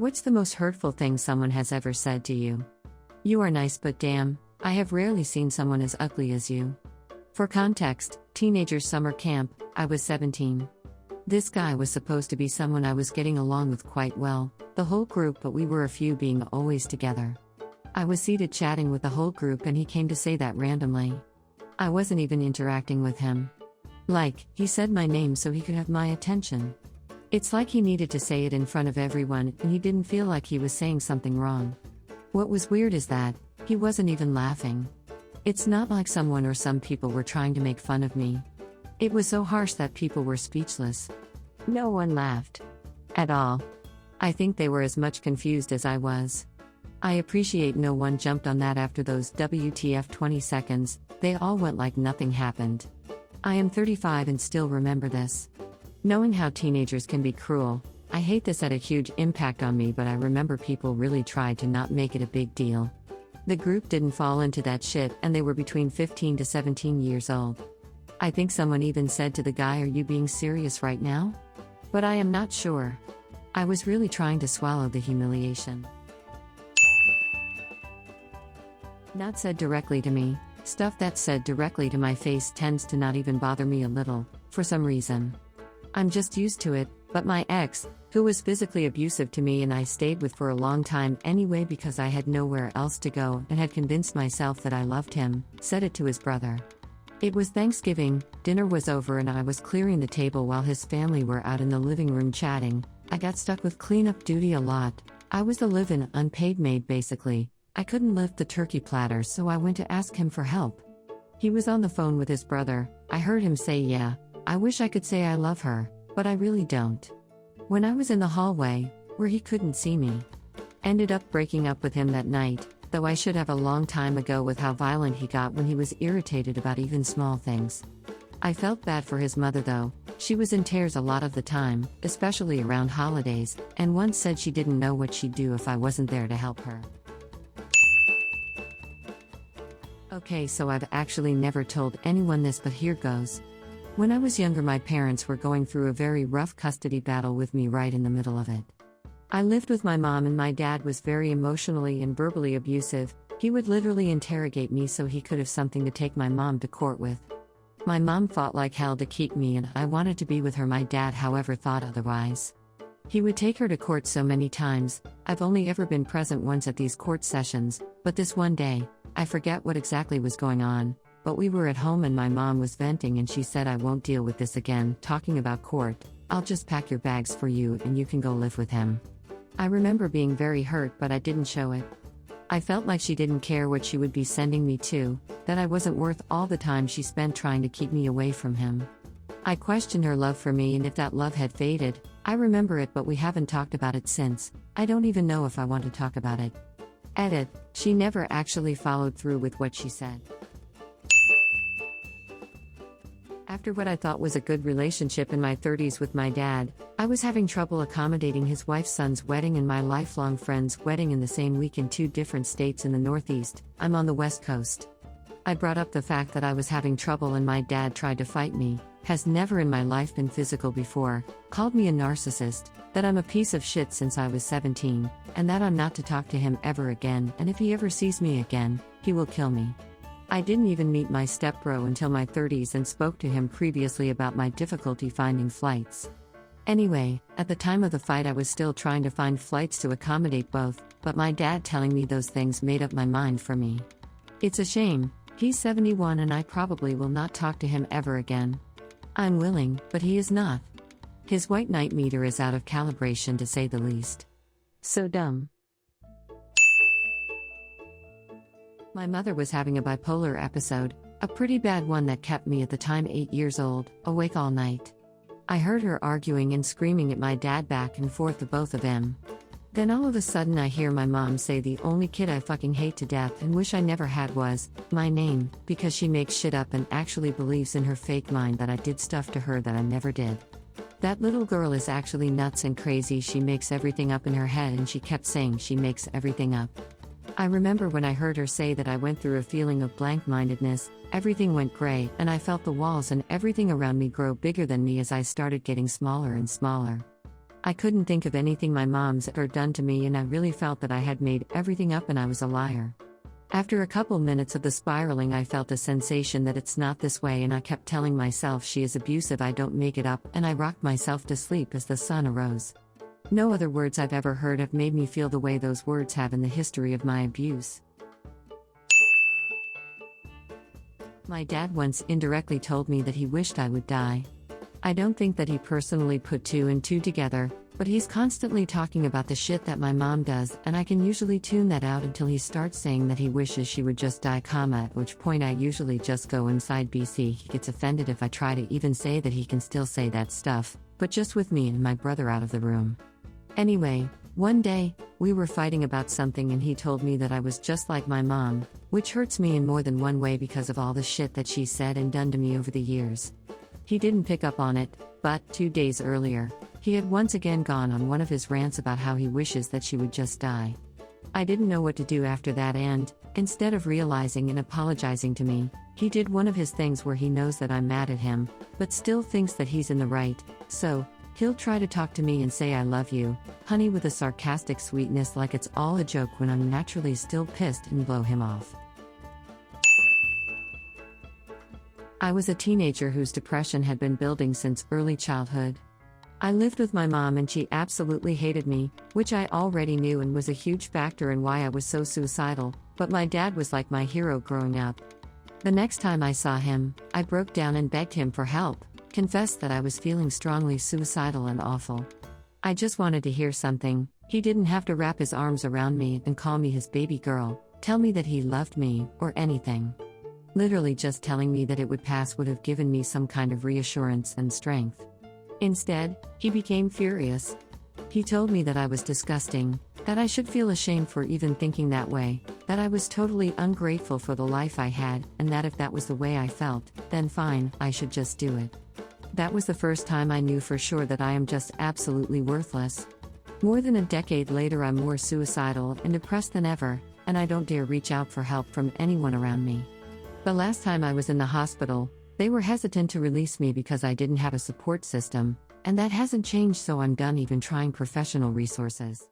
What's the most hurtful thing someone has ever said to you? You are nice, but damn, I have rarely seen someone as ugly as you. For context, teenager summer camp, I was 17. This guy was supposed to be someone I was getting along with quite well, the whole group, but we were a few being always together. I was seated chatting with the whole group and he came to say that randomly. I wasn't even interacting with him. Like, he said my name so he could have my attention. It's like he needed to say it in front of everyone and he didn't feel like he was saying something wrong. What was weird is that, he wasn't even laughing. It's not like someone or some people were trying to make fun of me. It was so harsh that people were speechless. No one laughed. At all. I think they were as much confused as I was. I appreciate no one jumped on that after those WTF 20 seconds, they all went like nothing happened. I am 35 and still remember this. Knowing how teenagers can be cruel, I hate this had a huge impact on me, but I remember people really tried to not make it a big deal. The group didn't fall into that shit and they were between 15 to 17 years old. I think someone even said to the guy, "Are you being serious right now?" But I am not sure. I was really trying to swallow the humiliation. Not said directly to me, stuff that's said directly to my face tends to not even bother me a little, for some reason. I'm just used to it, but my ex, who was physically abusive to me and I stayed with for a long time anyway because I had nowhere else to go and had convinced myself that I loved him, said it to his brother. It was Thanksgiving, dinner was over and I was clearing the table while his family were out in the living room chatting. I got stuck with cleanup duty a lot. I was the live-in unpaid maid basically. I couldn't lift the turkey platter so I went to ask him for help. He was on the phone with his brother. I heard him say, "Yeah, I wish I could say I love her, but I really don't." When I was in the hallway, where he couldn't see me, ended up breaking up with him that night, though I should have a long time ago with how violent he got when he was irritated about even small things. I felt bad for his mother though. She was in tears a lot of the time, especially around holidays, and once said she didn't know what she'd do if I wasn't there to help her. Okay, so I've actually never told anyone this, but here goes. When I was younger, my parents were going through a very rough custody battle with me right in the middle of it. I lived with my mom and my dad was very emotionally and verbally abusive. He would literally interrogate me so he could have something to take my mom to court with. My mom fought like hell to keep me and I wanted to be with her. My dad, however, thought otherwise. He would take her to court so many times. I've only ever been present once at these court sessions, but this one day, I forget what exactly was going on. But we were at home and my mom was venting and she said, "I won't deal with this again, talking about court. I'll just pack your bags for you and you can go live with him." I remember being very hurt, but I didn't show it. I felt like she didn't care what she would be sending me to, that I wasn't worth all the time she spent trying to keep me away from him. I questioned her love for me and if that love had faded. I remember it, but we haven't talked about it since. I don't even know if I want to talk about it. Edit, she never actually followed through with what she said. After what I thought was a good relationship in my 30s with my dad, I was having trouble accommodating his wife's son's wedding and my lifelong friend's wedding in the same week in two different states in the Northeast. I'm on the West Coast. I brought up the fact that I was having trouble and my dad tried to fight me, has never in my life been physical before, called me a narcissist, that I'm a piece of shit since I was 17, and that I'm not to talk to him ever again, and if he ever sees me again, he will kill me. I didn't even meet my stepbro until my 30s and spoke to him previously about my difficulty finding flights. Anyway, at the time of the fight I was still trying to find flights to accommodate both, but my dad telling me those things made up my mind for me. It's a shame, he's 71 and I probably will not talk to him ever again. I'm willing, but he is not. His white knight meter is out of calibration to say the least. So dumb. My mother was having a bipolar episode, a pretty bad one that kept me at the time 8 years old, awake all night. I heard her arguing and screaming at my dad back and forth, the both of them. Then all of a sudden I hear my mom say the only kid I fucking hate to death and wish I never had was my name, because she makes shit up and actually believes in her fake mind that I did stuff to her that I never did. That little girl is actually nuts and crazy. She makes everything up in her head and she kept saying she makes everything up. I remember when I heard her say that I went through a feeling of blank-mindedness, everything went gray, and I felt the walls and everything around me grow bigger than me as I started getting smaller and smaller. I couldn't think of anything my mom's ever done to me, and I really felt that I had made everything up and I was a liar. After a couple minutes of the spiraling, I felt a sensation that it's not this way, and I kept telling myself she is abusive, I don't make it up, and I rocked myself to sleep as the sun arose. No other words I've ever heard have made me feel the way those words have in the history of my abuse. My dad once indirectly told me that he wished I would die. I don't think that he personally put two and two together, but he's constantly talking about the shit that my mom does, and I can usually tune that out until he starts saying that he wishes she would just die, at which point I usually just go inside BC. He gets offended if I try to even say that he can still say that stuff, but just with me and my brother out of the room. Anyway, one day, we were fighting about something and he told me that I was just like my mom, which hurts me in more than one way because of all the shit that she said and done to me over the years. He didn't pick up on it, but 2 days earlier, he had once again gone on one of his rants about how he wishes that she would just die. I didn't know what to do after that, and, instead of realizing and apologizing to me, he did one of his things where he knows that I'm mad at him, but still thinks that he's in the right, so he'll try to talk to me and say I love you, honey, with a sarcastic sweetness like it's all a joke when I'm naturally still pissed, and blow him off. I was a teenager whose depression had been building since early childhood. I lived with my mom and she absolutely hated me, which I already knew and was a huge factor in why I was so suicidal, but my dad was like my hero growing up. The next time I saw him, I broke down and begged him for help, confessed that I was feeling strongly suicidal and awful. I just wanted to hear something. He didn't have to wrap his arms around me and call me his baby girl, tell me that he loved me, or anything. Literally just telling me that it would pass would have given me some kind of reassurance and strength. Instead, he became furious. He told me that I was disgusting, that I should feel ashamed for even thinking that way, that I was totally ungrateful for the life I had, and that if that was the way I felt, then fine, I should just do it. That was the first time I knew for sure that I am just absolutely worthless. More than a decade later, I'm more suicidal and depressed than ever, and I don't dare reach out for help from anyone around me. The last time I was in the hospital, they were hesitant to release me because I didn't have a support system, and that hasn't changed, so I'm done even trying professional resources.